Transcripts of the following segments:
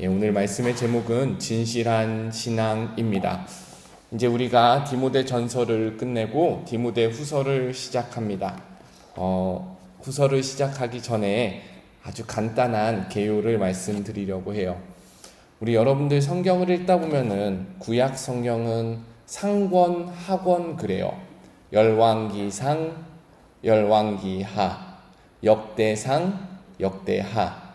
오늘 말씀의 제목은 진실한 신앙입니다. 이제 우리가 디모데 전서를 끝내고 디모데 후서를 시작합니다. 후서를 시작하기 전에 아주 간단한 개요를 말씀드리려고 해요. 우리 여러분들 성경을 읽다 보면은 구약 성경은 상권, 하권 그래요. 열왕기상, 열왕기하, 역대상, 역대하.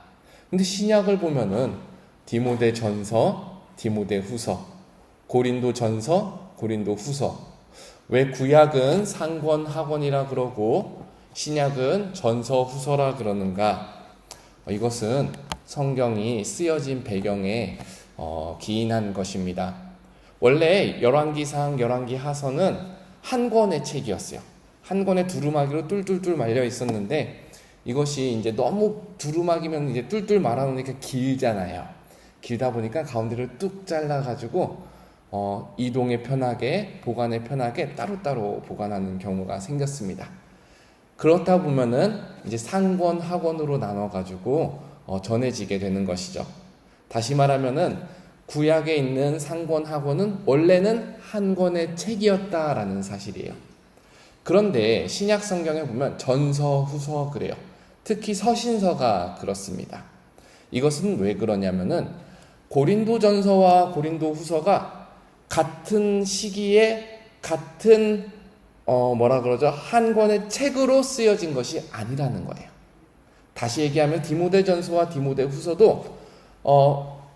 근데 신약을 보면은 디모데 전서, 디모데 후서, 고린도 전서, 고린도 후서. 왜 구약은 상권, 하권이라 그러고 신약은 전서, 후서라 그러는가? 이것은 성경이 쓰여진 배경에 기인한 것입니다. 원래 열왕기상, 열왕기하서는 한 권의 책이었어요. 한 권의 두루마기로 뚫뚫뚫 말려 있었는데 이것이 이제 너무 두루마기면 이제 뚫뚫 말아놓으니까 길잖아요. 길다 보니까 가운데를 뚝 잘라가지고 이동에 편하게, 보관에 편하게 따로따로 보관하는 경우가 생겼습니다. 그렇다 보면은 이제 상권, 하권으로 나눠가지고 전해지게 되는 것이죠. 다시 말하면은 구약에 있는 상권, 하권은 원래는 한 권의 책이었다라는 사실이에요. 그런데 신약 성경에 보면 전서, 후서 그래요. 특히 서신서가 그렇습니다. 이것은 왜 그러냐면은 고린도 전서와 고린도 후서가 같은 시기에 같은 한 권의 책으로 쓰여진 것이 아니라는 거예요. 다시 얘기하면 디모데 전서와 디모데 후서도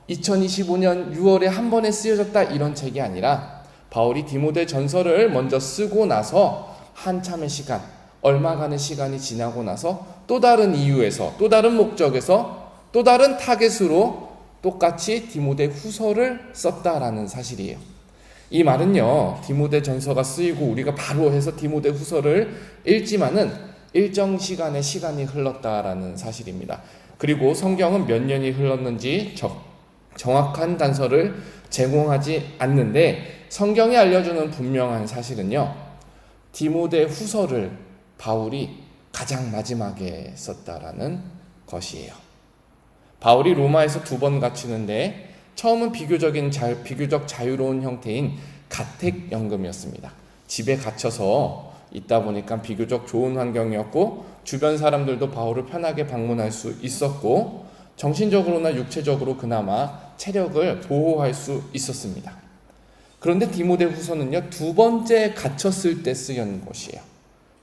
2025년 6월에 한 번에 쓰여졌다 이런 책이 아니라 바울이 디모데 전서를 먼저 쓰고 나서 한참의 시간, 얼마간의 시간이 지나고 나서 또 다른 이유에서, 또 다른 목적에서, 또 다른 타겟으로 똑같이 디모데 후서를 썼다라는 사실이에요. 이 말은요, 디모데 전서가 쓰이고 우리가 바로 해서 디모데 후서를 읽지만은 일정 시간의 시간이 흘렀다라는 사실입니다. 그리고 성경은 몇 년이 흘렀는지 정확한 단서를 제공하지 않는데 성경이 알려주는 분명한 사실은요, 디모데 후서를 바울이 가장 마지막에 썼다라는 것이에요. 바울이 로마에서 2번 갇히는데 처음은 비교적 자유로운 형태인 가택연금이었습니다. 집에 갇혀서 있다 보니까 비교적 좋은 환경이었고 주변 사람들도 바울을 편하게 방문할 수 있었고 정신적으로나 육체적으로 그나마 체력을 보호할 수 있었습니다. 그런데 디모데 후서는요, 2번째 갇혔을 때 쓰인 것이에요.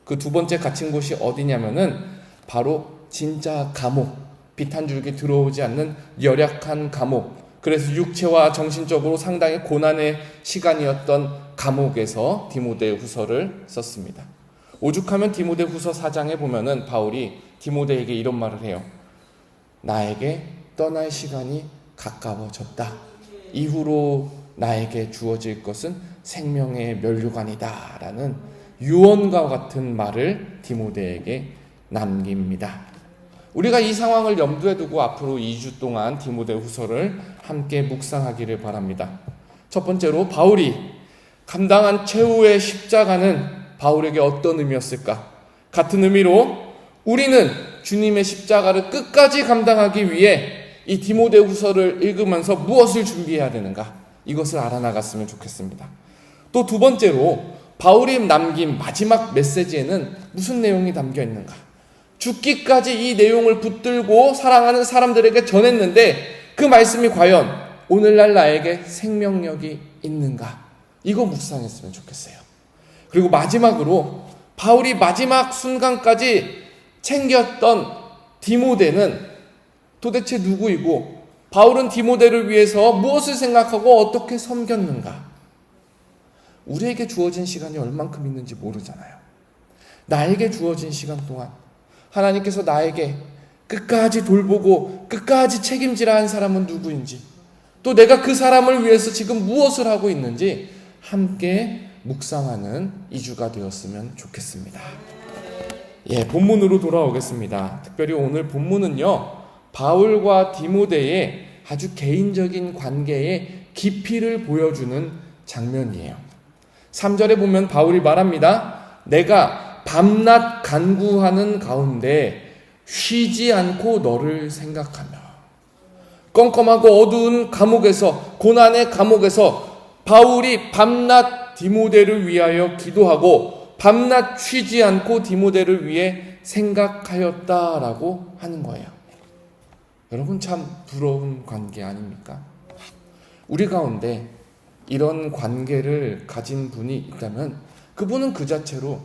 그 2번째 갇힌 곳이 어디냐면은 바로 진짜 감옥, 빛 한 줄기 들어오지 않는 열악한 감옥, 그래서 육체와 정신적으로 상당히 고난의 시간이었던 감옥에서 디모데 후서를 썼습니다. 오죽하면 디모데 후서 4장에 보면은 바울이 디모데에게 이런 말을 해요. 나에게 떠날 시간이 가까워졌다. 이후로 나에게 주어질 것은 생명의 면류관이다 라는 유언과 같은 말을 디모데에게 남깁니다. 우리가 이 상황을 염두에 두고 앞으로 2주 동안 디모데 후서를 함께 묵상하기를 바랍니다. 첫 번째로 바울이 감당한 최후의 십자가는 바울에게 어떤 의미였을까? 같은 의미로 우리는 주님의 십자가를 끝까지 감당하기 위해 이 디모데 후서를 읽으면서 무엇을 준비해야 되는가? 이것을 알아나갔으면 좋겠습니다. 또 2번째로 바울이 남긴 마지막 메시지에는 무슨 내용이 담겨 있는가? 죽기까지 이 내용을 붙들고 사랑하는 사람들에게 전했는데 그 말씀이 과연 오늘날 나에게 생명력이 있는가? 이거 묵상했으면 좋겠어요. 그리고 마지막으로 바울이 마지막 순간까지 챙겼던 디모데는 도대체 누구이고 바울은 디모데를 위해서 무엇을 생각하고 어떻게 섬겼는가? 우리에게 주어진 시간이 얼만큼 있는지 모르잖아요. 나에게 주어진 시간 동안 하나님께서 나에게 끝까지 돌보고 끝까지 책임지라 한 사람은 누구인지, 또 내가 그 사람을 위해서 지금 무엇을 하고 있는지 함께 묵상하는 2주가 되었으면 좋겠습니다. 본문으로 돌아오겠습니다. 특별히 오늘 본문은요, 바울과 디모데의 아주 개인적인 관계의 깊이를 보여주는 장면이에요. 3절에 보면 바울이 말합니다. 내가 밤낮 간구하는 가운데 쉬지 않고 너를 생각하며. 껌껌하고 어두운 감옥에서, 고난의 감옥에서 바울이 밤낮 디모데를 위하여 기도하고 밤낮 쉬지 않고 디모데를 위해 생각하였다라고 하는 거예요. 여러분, 참 부러운 관계 아닙니까? 우리 가운데 이런 관계를 가진 분이 있다면 그분은 그 자체로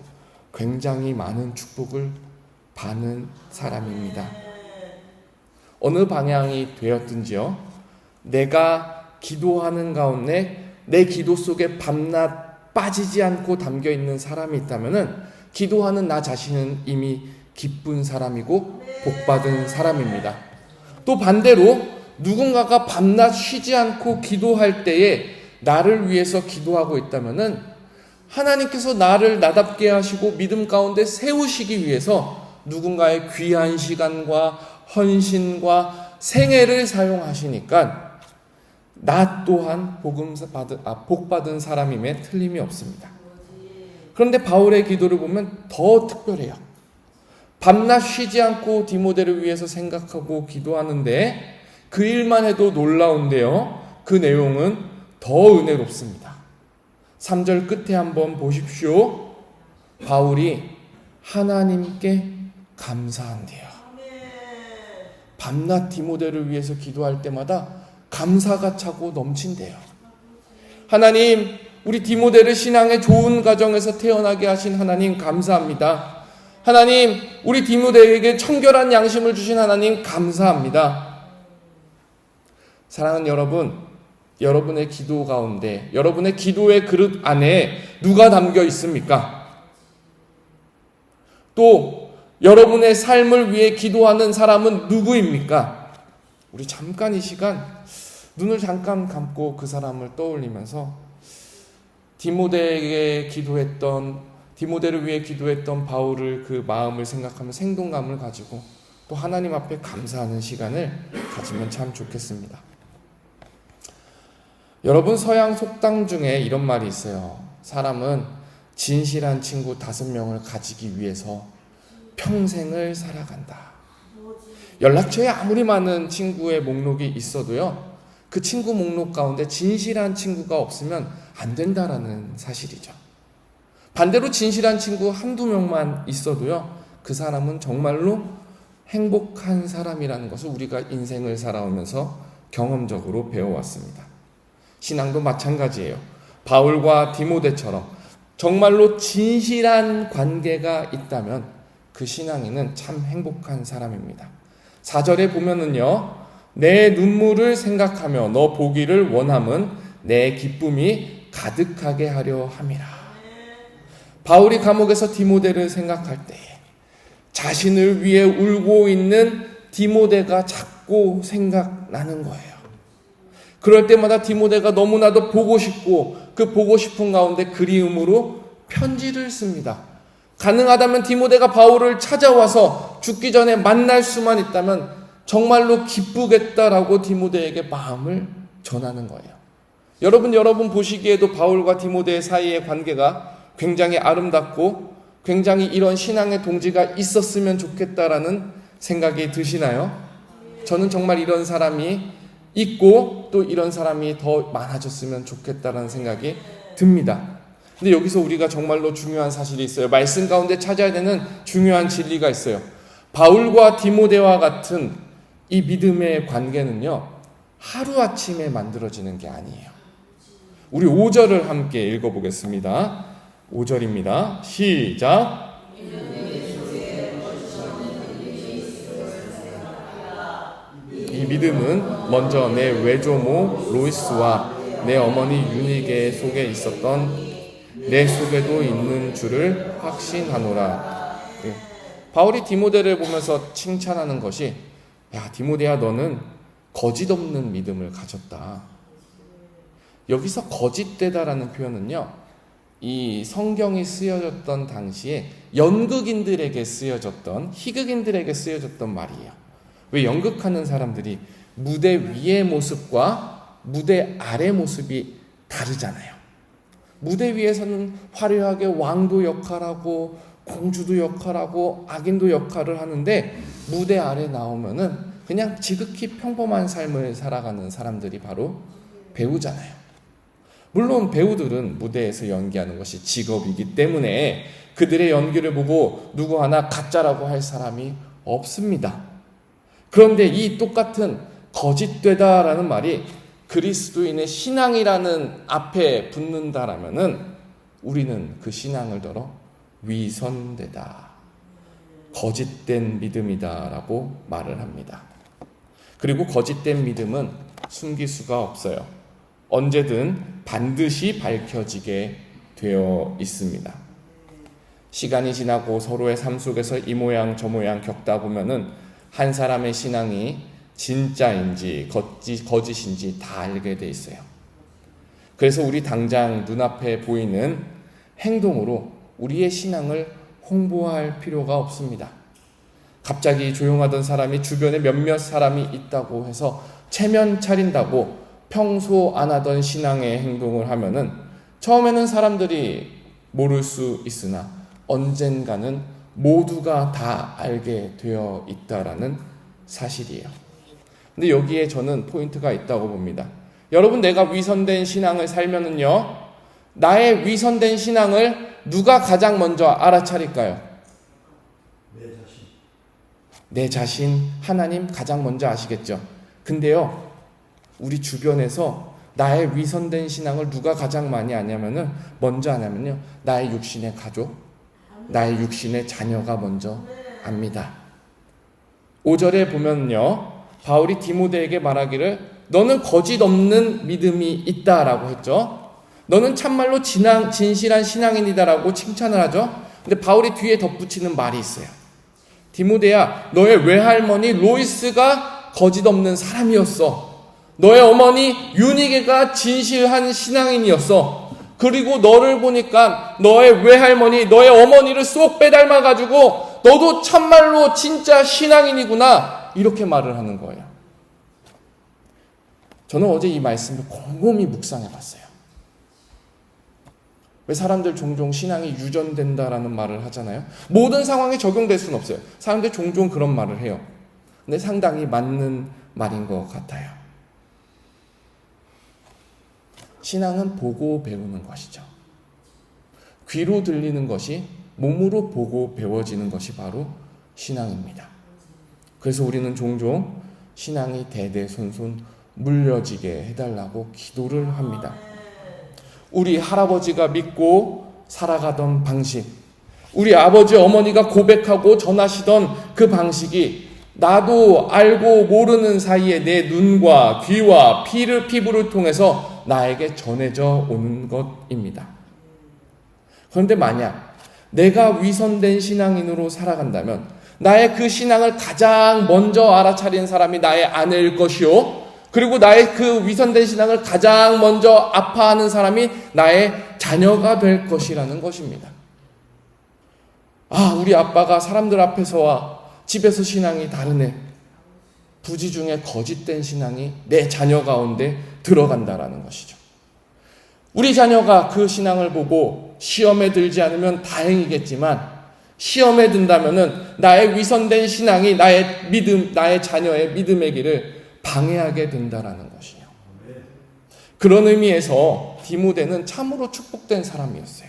굉장히 많은 축복을 받는 사람입니다. 어느 방향이 되었든지요, 내가 기도하는 가운데 내 기도 속에 밤낮 빠지지 않고 담겨 있는 사람이 있다면 기도하는 나 자신은 이미 기쁜 사람이고 복받은 사람입니다. 또 반대로 누군가가 밤낮 쉬지 않고 기도할 때에 나를 위해서 기도하고 있다면 하나님께서 나를 나답게 하시고 믿음 가운데 세우시기 위해서 누군가의 귀한 시간과 헌신과 생애를 사용하시니까 나 또한 복받은 사람임에 틀림이 없습니다. 그런데 바울의 기도를 보면 더 특별해요. 밤낮 쉬지 않고 디모데를 위해서 생각하고 기도하는데 그 일만 해도 놀라운데요, 그 내용은 더 은혜롭습니다. 3절 끝에 한번 보십시오. 바울이 하나님께 감사한대요. 밤낮 디모데를 위해서 기도할 때마다 감사가 차고 넘친대요. 하나님, 우리 디모데를 신앙의 좋은 가정에서 태어나게 하신 하나님 감사합니다. 하나님, 우리 디모데에게 청결한 양심을 주신 하나님 감사합니다. 사랑하는 여러분, 여러분의 기도 가운데, 여러분의 기도의 그릇 안에 누가 담겨 있습니까? 또 여러분의 삶을 위해 기도하는 사람은 누구입니까? 우리 잠깐 이 시간 눈을 잠깐 감고 그 사람을 떠올리면서 디모데를 위해 기도했던 바울을, 그 마음을 생각하며 생동감을 가지고 또 하나님 앞에 감사하는 시간을 가지면 참 좋겠습니다. 여러분, 서양 속담 중에 이런 말이 있어요. 사람은 진실한 친구 5명을 가지기 위해서 평생을 살아간다. 연락처에 아무리 많은 친구의 목록이 있어도요, 그 친구 목록 가운데 진실한 친구가 없으면 안 된다라는 사실이죠. 반대로 진실한 친구 1-2명만 있어도요, 그 사람은 정말로 행복한 사람이라는 것을 우리가 인생을 살아오면서 경험적으로 배워왔습니다. 신앙도 마찬가지예요. 바울과 디모데처럼 정말로 진실한 관계가 있다면 그 신앙인은 참 행복한 사람입니다. 4절에 보면은요, 내 눈물을 생각하며 너 보기를 원함은 내 기쁨이 가득하게 하려 함이라. 바울이 감옥에서 디모데를 생각할 때 자신을 위해 울고 있는 디모데가 자꾸 생각나는 거예요. 그럴 때마다 디모데가 너무나도 보고 싶고 그 보고 싶은 가운데 그리움으로 편지를 씁니다. 가능하다면 디모데가 바울을 찾아와서 죽기 전에 만날 수만 있다면 정말로 기쁘겠다라고 디모데에게 마음을 전하는 거예요. 여러분 보시기에도 바울과 디모데 사이의 관계가 굉장히 아름답고 굉장히 이런 신앙의 동지가 있었으면 좋겠다라는 생각이 드시나요? 저는 정말 이런 사람이 있고 또 이런 사람이 더 많아졌으면 좋겠다라는 생각이 듭니다. 근데 여기서 우리가 정말로 중요한 사실이 있어요. 말씀 가운데 찾아야 되는 중요한 진리가 있어요. 바울과 디모데와 같은 이 믿음의 관계는요, 하루아침에 만들어지는 게 아니에요. 우리 5절을 함께 읽어보겠습니다. 5절입니다. 시작. 이 믿음은 먼저 내 외조모 로이스와 내 어머니 유니게 속에 있었던 내 속에도 있는 줄을 확신하노라. 바울이 디모데를 보면서 칭찬하는 것이, 야, 디모데야, 너는 거짓 없는 믿음을 가졌다. 여기서 거짓되다라는 표현은요, 이 성경이 쓰여졌던 당시에 연극인들에게 쓰여졌던, 희극인들에게 쓰여졌던 말이에요. 왜 연극하는 사람들이 무대 위의 모습과 무대 아래 모습이 다르잖아요. 무대 위에서는 화려하게 왕도 역할하고 공주도 역할하고 악인도 역할을 하는데 무대 아래 나오면은 그냥 지극히 평범한 삶을 살아가는 사람들이 바로 배우잖아요. 물론 배우들은 무대에서 연기하는 것이 직업이기 때문에 그들의 연기를 보고 누구 하나 가짜라고 할 사람이 없습니다. 그런데 이 똑같은 거짓되다라는 말이 그리스도인의 신앙이라는 앞에 붙는다라면은 우리는 그 신앙을 들어 위선되다, 거짓된 믿음이다라고 말을 합니다. 그리고 거짓된 믿음은 숨길 수가 없어요. 언제든 반드시 밝혀지게 되어 있습니다. 시간이 지나고 서로의 삶 속에서 이 모양 저 모양 겪다 보면은 한 사람의 신앙이 진짜인지 거짓인지 다 알게 돼 있어요. 그래서 우리 당장 눈앞에 보이는 행동으로 우리의 신앙을 홍보할 필요가 없습니다. 갑자기 조용하던 사람이 주변에 몇몇 사람이 있다고 해서 체면 차린다고 평소 안 하던 신앙의 행동을 하면은 처음에는 사람들이 모를 수 있으나 언젠가는 모두가 다 알게 되어 있다라는 사실이에요. 근데 여기에 저는 포인트가 있다고 봅니다. 여러분, 내가 위선된 신앙을 살면은요, 나의 위선된 신앙을 누가 가장 먼저 알아차릴까요? 내 자신, 하나님 가장 먼저 아시겠죠. 근데요, 우리 주변에서 나의 위선된 신앙을 누가 가장 많이 아냐면은 먼저 아냐면요, 나의 육신의 가족, 나의 육신의 자녀가 먼저 압니다. 5절에 보면요, 바울이 디모데에게 말하기를 너는 거짓 없는 믿음이 있다라고 했죠. 너는 참말로 진실한 신앙인이다라고 칭찬을 하죠. 근데 바울이 뒤에 덧붙이는 말이 있어요. 디모데야, 너의 외할머니 로이스가 거짓 없는 사람이었어. 너의 어머니 유니게가 진실한 신앙인이었어. 그리고 너를 보니까 너의 외할머니, 너의 어머니를 쏙 빼닮아가지고 너도 참말로 진짜 신앙인이구나, 이렇게 말을 하는 거예요. 저는 어제 이 말씀을 곰곰이 묵상해 봤어요. 왜 사람들 종종 신앙이 유전된다라는 말을 하잖아요. 모든 상황에 적용될 수는 없어요. 사람들 종종 그런 말을 해요. 근데 상당히 맞는 말인 것 같아요. 신앙은 보고 배우는 것이죠. 귀로 들리는 것이 몸으로 보고 배워지는 것이 바로 신앙입니다. 그래서 우리는 종종 신앙이 대대손손 물려지게 해달라고 기도를 합니다. 우리 할아버지가 믿고 살아가던 방식, 우리 아버지 어머니가 고백하고 전하시던 그 방식이 나도 알고 모르는 사이에 내 눈과 귀와 피부를 통해서 나에게 전해져 오는 것입니다. 그런데 만약 내가 위선된 신앙인으로 살아간다면 나의 그 신앙을 가장 먼저 알아차린 사람이 나의 아내일 것이요, 그리고 나의 그 위선된 신앙을 가장 먼저 아파하는 사람이 나의 자녀가 될 것이라는 것입니다. 아, 우리 아빠가 사람들 앞에서와 집에서 신앙이 다르네. 부지 중에 거짓된 신앙이 내 자녀 가운데 들어간다라는 것이죠. 우리 자녀가 그 신앙을 보고 시험에 들지 않으면 다행이겠지만 시험에 든다면은 나의 위선된 신앙이 나의 믿음, 나의 자녀의 믿음의 길을 방해하게 된다라는 것이에요. 그런 의미에서 디모데는 참으로 축복된 사람이었어요.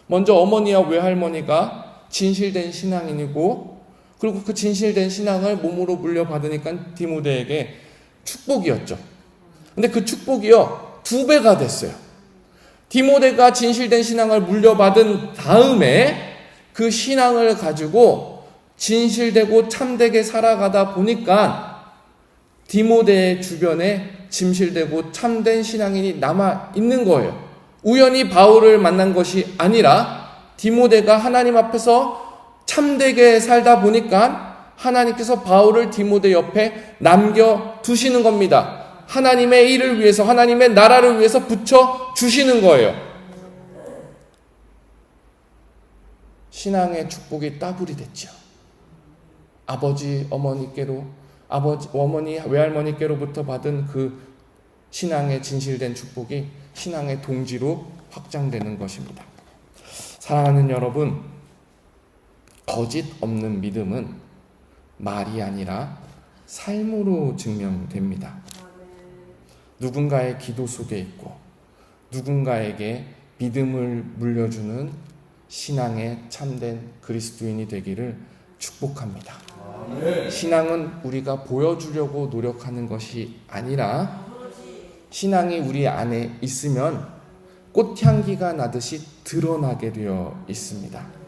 먼저 어머니와 외할머니가 진실된 신앙인이고, 그리고 그 진실된 신앙을 몸으로 물려받으니까 디모데에게 축복이었죠. 근데 그 축복이요, 2배가 됐어요. 디모데가 진실된 신앙을 물려받은 다음에 그 신앙을 가지고 진실되고 참되게 살아가다 보니까 디모데의 주변에 진실되고 참된 신앙인이 남아 있는 거예요. 우연히 바울을 만난 것이 아니라 디모데가 하나님 앞에서 참되게 살다 보니까 하나님께서 바울을 디모데 옆에 남겨두시는 겁니다. 하나님의 일을 위해서, 하나님의 나라를 위해서 붙여주시는 거예요. 신앙의 축복이 따블이 됐죠. 아버지, 어머니, 외할머니께로부터 받은 그 신앙의 진실된 축복이 신앙의 동지로 확장되는 것입니다. 사랑하는 여러분, 거짓 없는 믿음은 말이 아니라 삶으로 증명됩니다. 누군가의 기도 속에 있고 누군가에게 믿음을 물려주는 신앙의 참된 그리스도인이 되기를 축복합니다. 신앙은 우리가 보여주려고 노력하는 것이 아니라 신앙이 우리 안에 있으면 꽃향기가 나듯이 드러나게 되어 있습니다.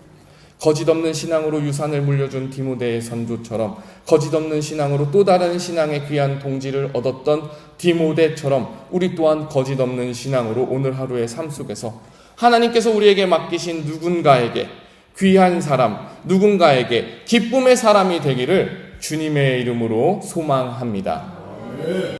거짓 없는 신앙으로 유산을 물려준 디모데의 선조처럼, 거짓 없는 신앙으로 또 다른 신앙의 귀한 동지를 얻었던 디모데처럼 우리 또한 거짓 없는 신앙으로 오늘 하루의 삶 속에서 하나님께서 우리에게 맡기신 누군가에게 귀한 사람, 누군가에게 기쁨의 사람이 되기를 주님의 이름으로 소망합니다.